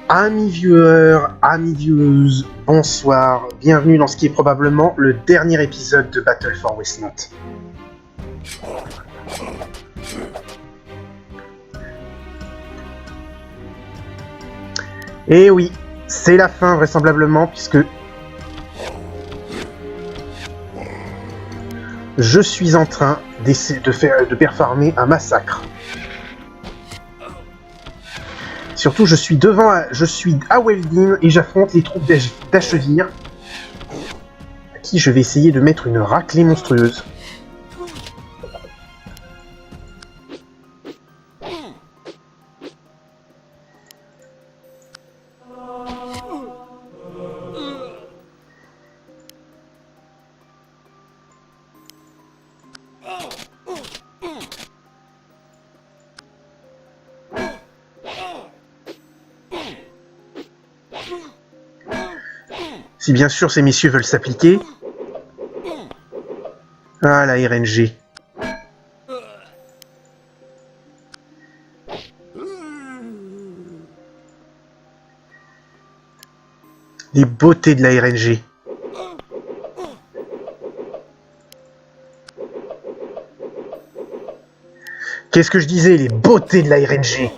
Amis viewers, amis vieweuses, bonsoir, bienvenue dans ce qui est probablement le dernier épisode de Battle for Westnote. Et oui, c'est la fin vraisemblablement puisque je suis en train de performer un massacre. Surtout, je suis à Weldin et j'affronte les troupes d'Ashevir, à qui je vais essayer de mettre une raclée monstrueuse. Si bien sûr ces messieurs veulent s'appliquer. Ah, la RNG. Les beautés de la RNG. Qu'est-ce que je disais? Les beautés de la RNG.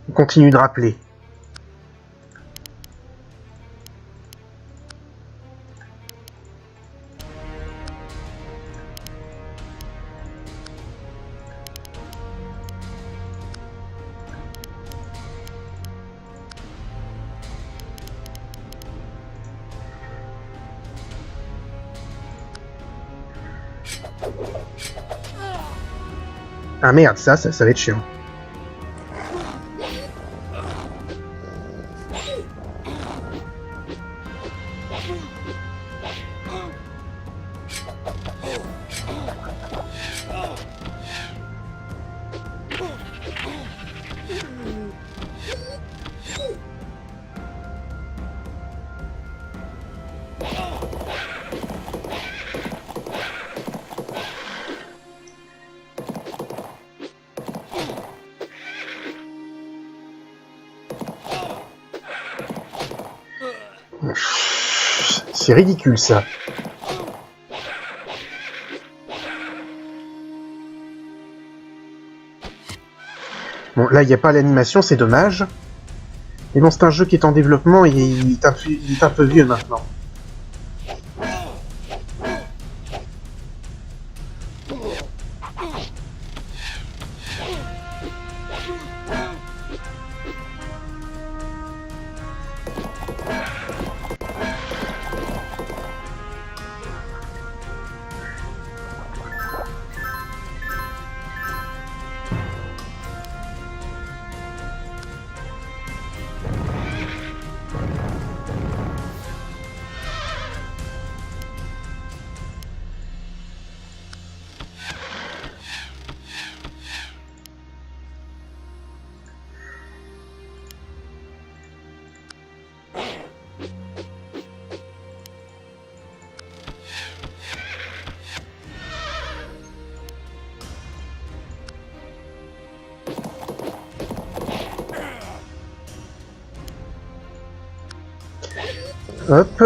On continue de rappeler. Ah merde, ça va être chiant. C'est ridicule ça. Bon, là il n'y a pas l'animation, c'est dommage. Mais bon, c'est un jeu qui est en développement et il est un peu vieux maintenant. Hop.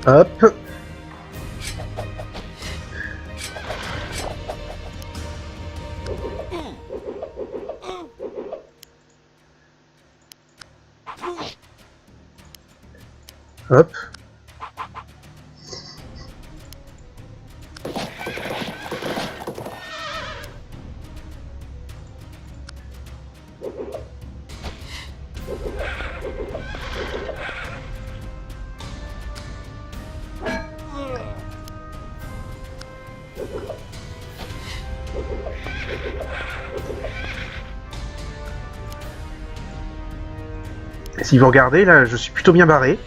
Hop. Hop. Si vous regardez, là, je suis plutôt bien barré.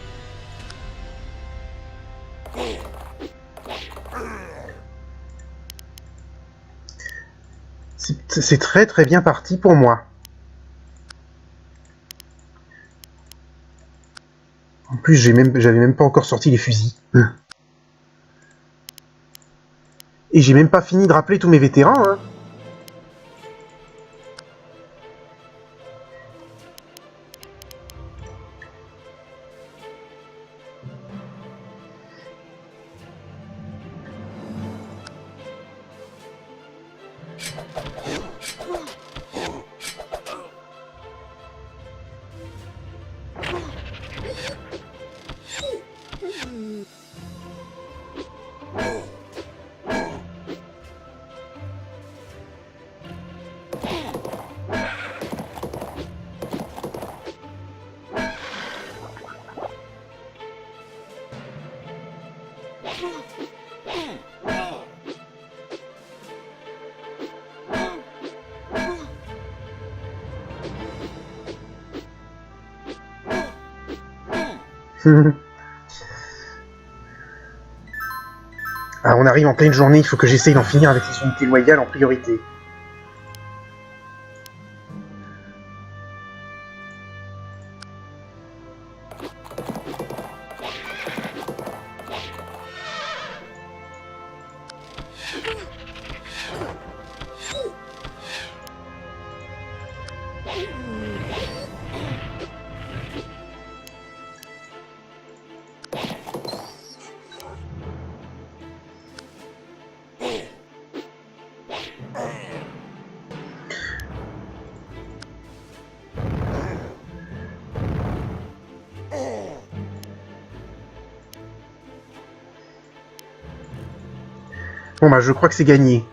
C'est très très bien parti pour moi. En plus, j'avais même pas encore sorti les fusils. Et j'ai même pas fini de rappeler tous mes vétérans, hein. Ah, on arrive en pleine journée, il faut que j'essaye d'en finir avec les unités loyales en priorité. Bon bah je crois que c'est gagné.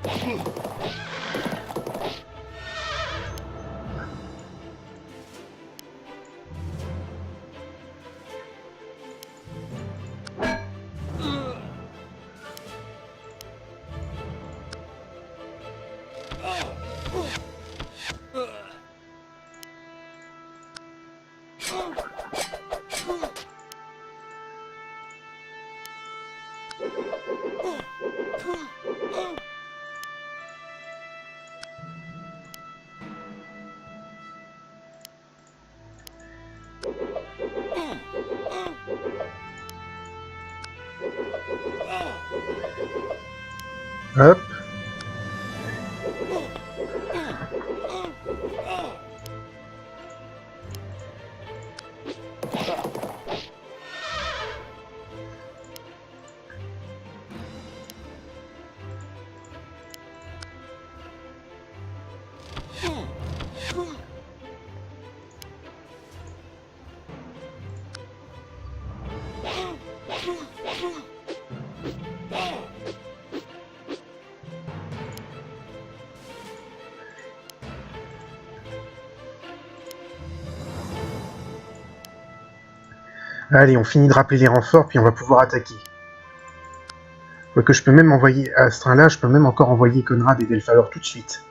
Hop. Allez, on finit de rappeler les renforts, puis on va pouvoir attaquer. Quoique je peux même envoyer, à ce train-là, je peux même encore envoyer Conrad et Delphalor tout de suite.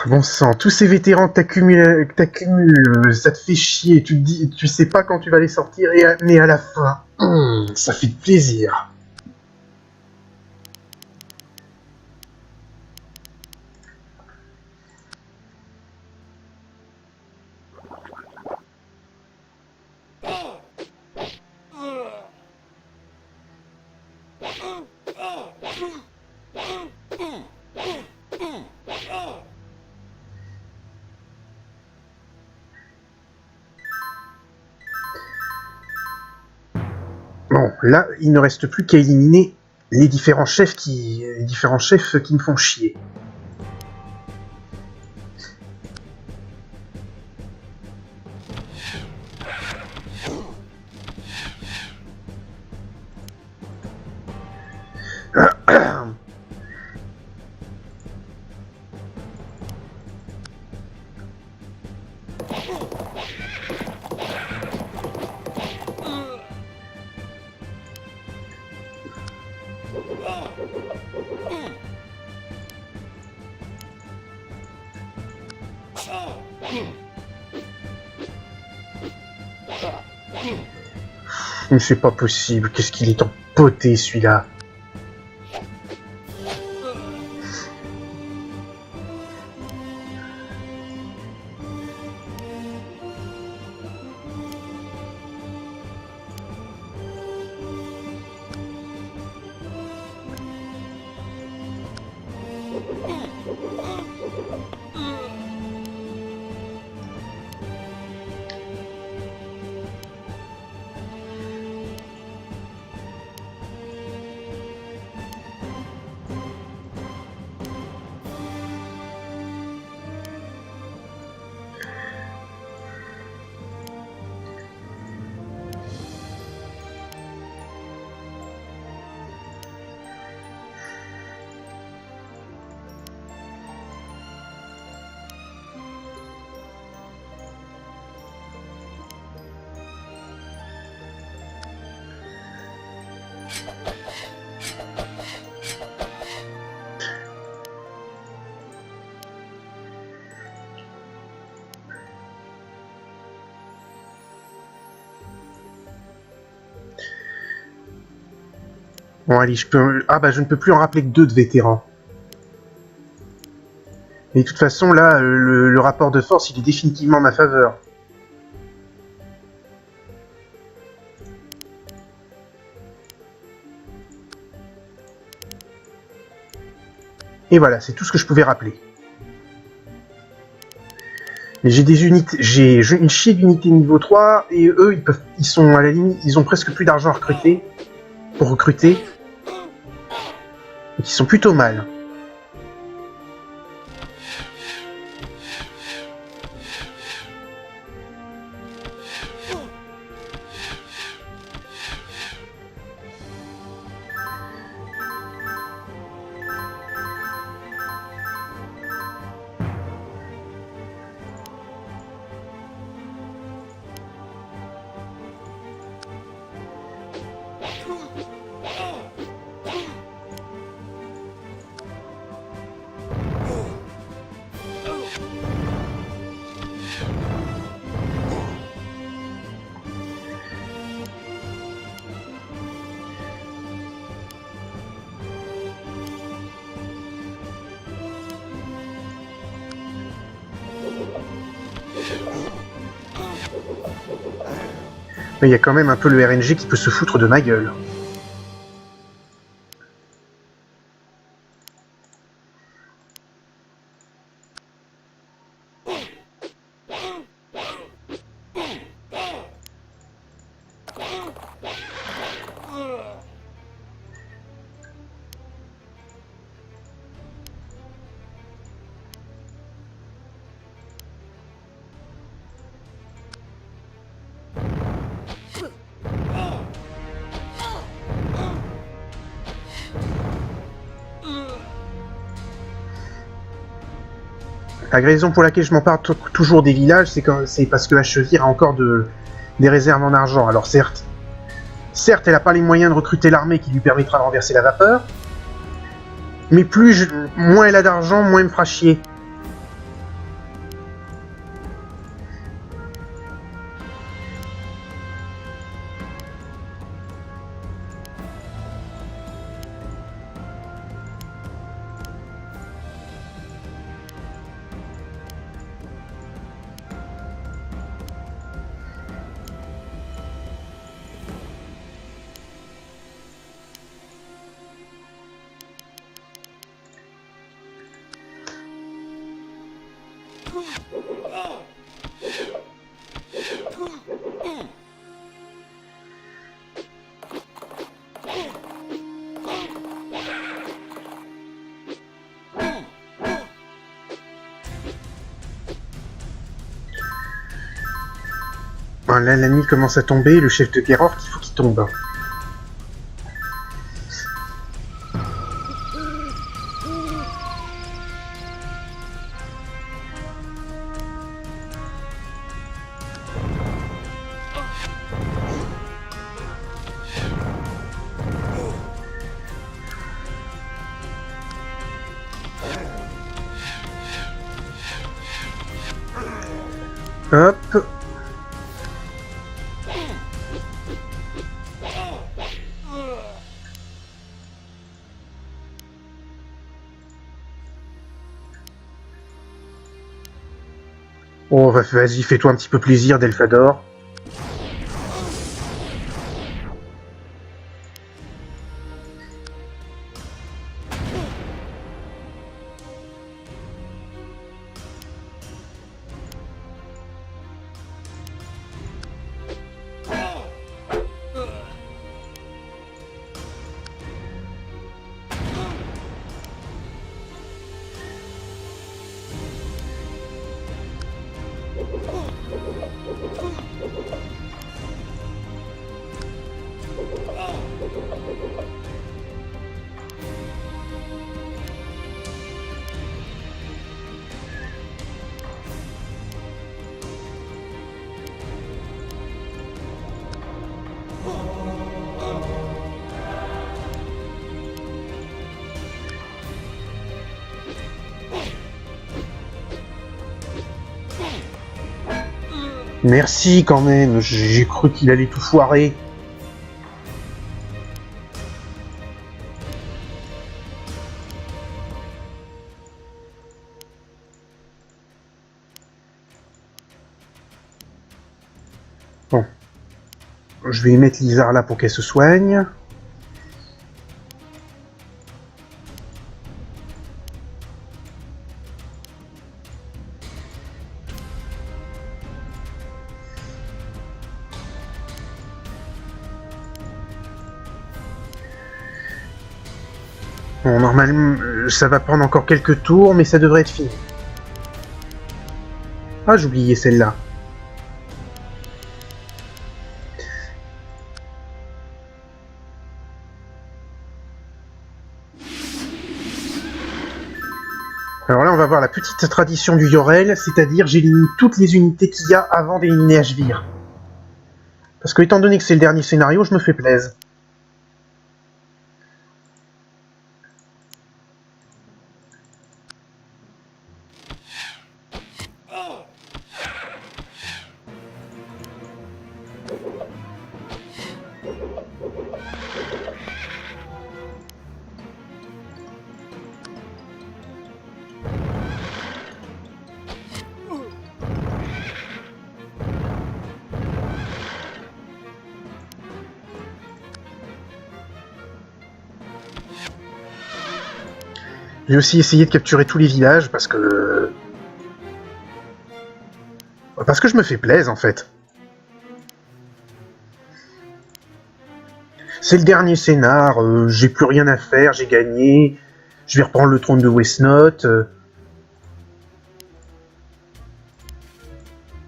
Bon sang, tous ces vétérans que t'accumules, ça te fait chier, tu te dis, tu sais pas quand tu vas les sortir, mais à la fin, ça fait plaisir. Bon, là, il ne reste plus qu'à éliminer les différents chefs qui me font chier. Mais c'est pas possible, qu'est-ce qu'il est empoté celui-là. Bon allez, je peux... Ah bah je ne peux plus en rappeler que 2 de vétérans. Et de toute façon là, le rapport de force il est définitivement en ma faveur. Et voilà, c'est tout ce que je pouvais rappeler. Mais j'ai des unités, j'ai une chier d'unités niveau 3 et eux ils sont à la limite, ils ont presque plus d'argent à recruter pour recruter. Et qui sont plutôt mal. Mais il y a quand même un peu le RNG qui peut se foutre de ma gueule. La raison pour laquelle je m'en parle toujours des villages, c'est parce que Hachevire a encore des réserves en argent. Alors certes, elle n'a pas les moyens de recruter l'armée qui lui permettra de renverser la vapeur, mais moins elle a d'argent, moins elle me fera chier. Bon, là, la nuit commence à tomber, le chef de guerre orc, il faut qu'il tombe. Oh, vas-y, fais-toi un petit peu plaisir, Delphador. Merci quand même, j'ai cru qu'il allait tout foirer. Bon. Je vais mettre Lizard là pour qu'elle se soigne. Bon, normalement, ça va prendre encore quelques tours, mais ça devrait être fini. Ah, j'ai oublié celle-là. Alors là, on va voir la petite tradition du Yorel, c'est-à-dire j'élimine toutes les unités qu'il y a avant d'éliminer Ashvir. Parce que étant donné que c'est le dernier scénario, je me fais plaisir. J'ai aussi essayé de capturer tous les villages parce que je me fais plaisir en fait. C'est le dernier scénar, j'ai plus rien à faire, j'ai gagné, je vais reprendre le trône de Westnote.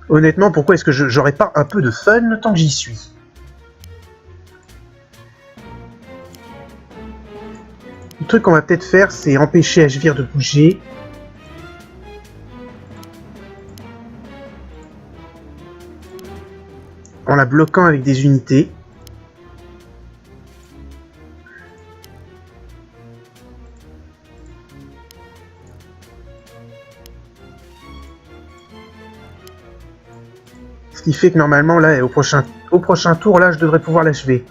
Honnêtement, pourquoi est-ce que j'aurais pas un peu de fun tant que j'y suis? Le truc qu'on va peut-être faire, c'est empêcher Ashvir de bouger. En la bloquant avec des unités. Ce qui fait que normalement, là, au prochain tour, là, je devrais pouvoir l'achever.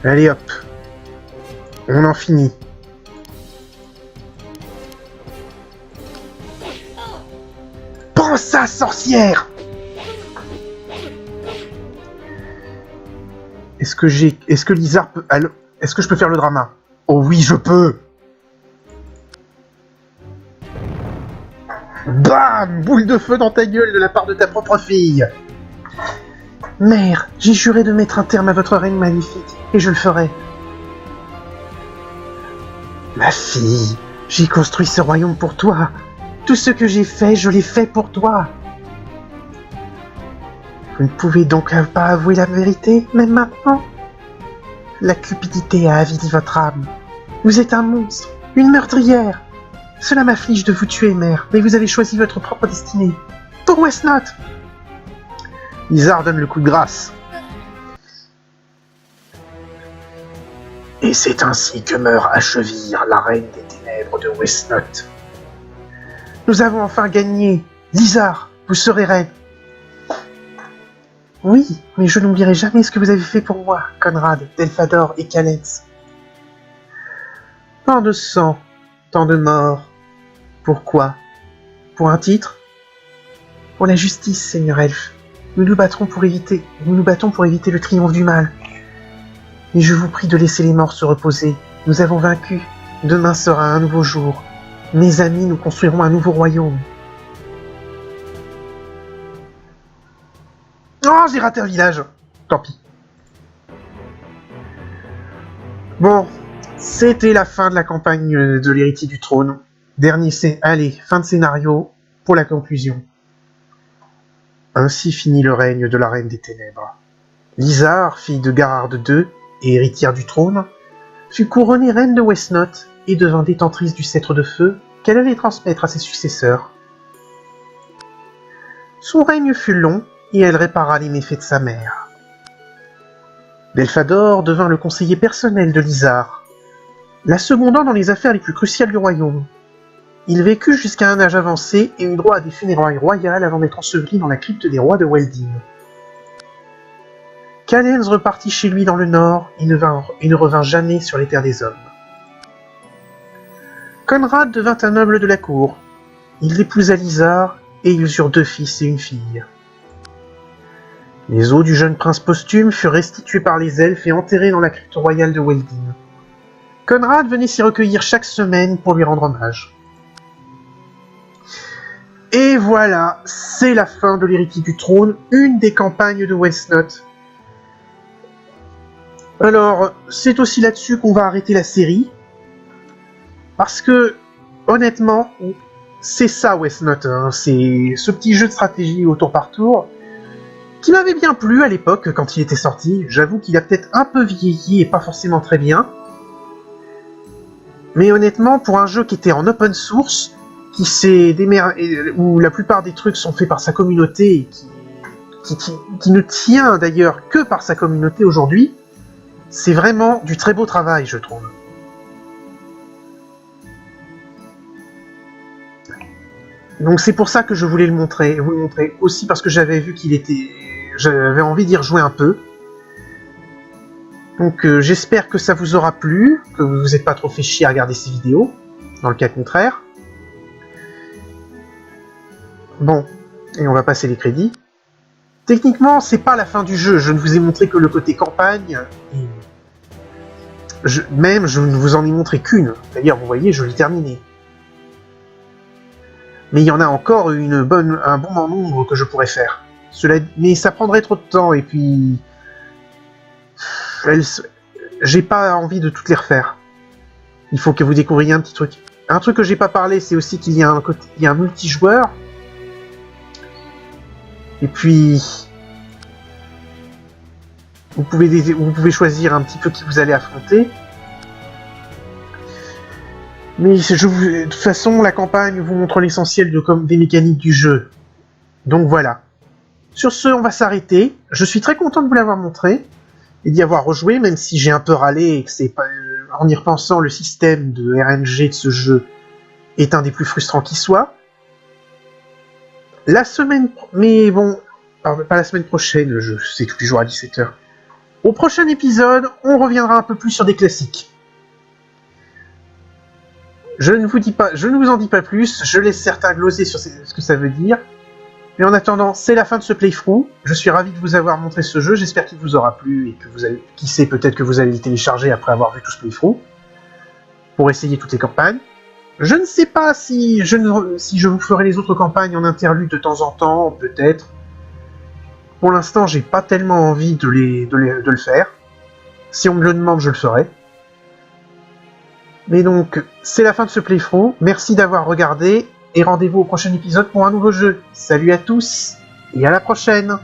Allez hop, on en finit. Prends ça, sorcière! Est-ce que Lizard peut... Est-ce que je peux faire le drama? Oh oui, je peux! Bam! Boule de feu dans ta gueule de la part de ta propre fille! Mère, j'ai juré de mettre un terme à votre règne maléfique, et je le ferai. Ma fille, j'ai construit ce royaume pour toi. Tout ce que j'ai fait, je l'ai fait pour toi. Vous ne pouvez donc pas avouer la vérité, même maintenant? La cupidité a avidi votre âme. Vous êtes un monstre, une meurtrière. Cela m'afflige de vous tuer, mère, mais vous avez choisi votre propre destinée. Pour Westnot! Lizard donne le coup de grâce. Et c'est ainsi que meurt Achevir, la reine des ténèbres de Westnot. Nous avons enfin gagné. Lizard, vous serez reine. Oui, mais je n'oublierai jamais ce que vous avez fait pour moi, Conrad, Delphador et Callens. Tant de sang, tant de morts. Pourquoi? Pour un titre? Pour la justice, Seigneur Elfe. Nous nous battons pour éviter le triomphe du mal. Et je vous prie de laisser les morts se reposer. Nous avons vaincu. Demain sera un nouveau jour. Mes amis, nous construirons un nouveau royaume. Oh, j'ai raté un village. Tant pis. Bon, c'était la fin de la campagne de l'héritier du trône. Allez, fin de scénario pour la conclusion. Ainsi finit le règne de la Reine des Ténèbres. Lizard, fille de Garard II et héritière du trône, fut couronnée reine de Westnot et devint détentrice du sceptre de feu qu'elle allait transmettre à ses successeurs. Son règne fut long et elle répara les méfaits de sa mère. Delphador devint le conseiller personnel de Lizard, la secondant dans les affaires les plus cruciales du royaume. Il vécut jusqu'à un âge avancé et eut droit à des funérailles royales avant d'être enseveli dans la crypte des rois de Weldin. Callens repartit chez lui dans le nord et ne revint jamais sur les terres des hommes. Conrad devint un noble de la cour. Il épousa Lizard et ils eurent 2 fils et une fille. Les os du jeune prince posthume furent restitués par les elfes et enterrés dans la crypte royale de Weldin. Conrad venait s'y recueillir chaque semaine pour lui rendre hommage. Et voilà, c'est la fin de l'héritier du trône, une des campagnes de Westnot. Alors, c'est aussi là-dessus qu'on va arrêter la série. Parce que, honnêtement, c'est ça Westnot, hein. C'est ce petit jeu de stratégie au tour par tour, qui m'avait bien plu à l'époque quand il était sorti. J'avoue qu'il a peut-être un peu vieilli et pas forcément très bien. Mais honnêtement, pour un jeu qui était en open source, où la plupart des trucs sont faits par sa communauté, et qui ne tient d'ailleurs que par sa communauté aujourd'hui, c'est vraiment du très beau travail, je trouve. Donc c'est pour ça que je voulais vous le montrer aussi parce que j'avais vu j'avais envie d'y rejouer un peu. Donc j'espère que ça vous aura plu, que vous vous êtes pas trop fait chier à regarder ces vidéos, dans le cas contraire. Bon, et on va passer les crédits. Techniquement, c'est pas la fin du jeu, je ne vous ai montré que le côté campagne, et je ne vous en ai montré qu'une. D'ailleurs, vous voyez, je l'ai terminé. Mais il y en a encore un bon nombre que je pourrais faire. Mais ça prendrait trop de temps, et puis... j'ai pas envie de toutes les refaire. Il faut que vous découvriez un petit truc. Un truc que j'ai pas parlé, c'est aussi qu'il y a un multijoueur. Et puis... Vous pouvez choisir un petit peu qui vous allez affronter. Mais de toute façon, la campagne vous montre l'essentiel des mécaniques du jeu. Donc voilà. Sur ce, on va s'arrêter. Je suis très content de vous l'avoir montré et d'y avoir rejoué, même si j'ai un peu râlé et que c'est pas, en y repensant, le système de RNG de ce jeu est un des plus frustrants qui soit. Mais bon, pas la semaine prochaine, c'est tous les jours à 17h. Au prochain épisode, on reviendra un peu plus sur des classiques. Je ne vous en dis pas plus, je laisse certains gloser sur ce que ça veut dire. Mais en attendant, c'est la fin de ce playthrough. Je suis ravi de vous avoir montré ce jeu, j'espère qu'il vous aura plu et que qui sait, peut-être que vous allez le télécharger après avoir vu tout ce playthrough pour essayer toutes les campagnes. Je ne sais pas si je vous ferai les autres campagnes en interlude de temps en temps, peut-être. Pour l'instant, j'ai pas tellement envie de le faire. Si on me le demande, je le ferai. Mais donc, c'est la fin de ce playthrough. Merci d'avoir regardé et rendez-vous au prochain épisode pour un nouveau jeu. Salut à tous et à la prochaine!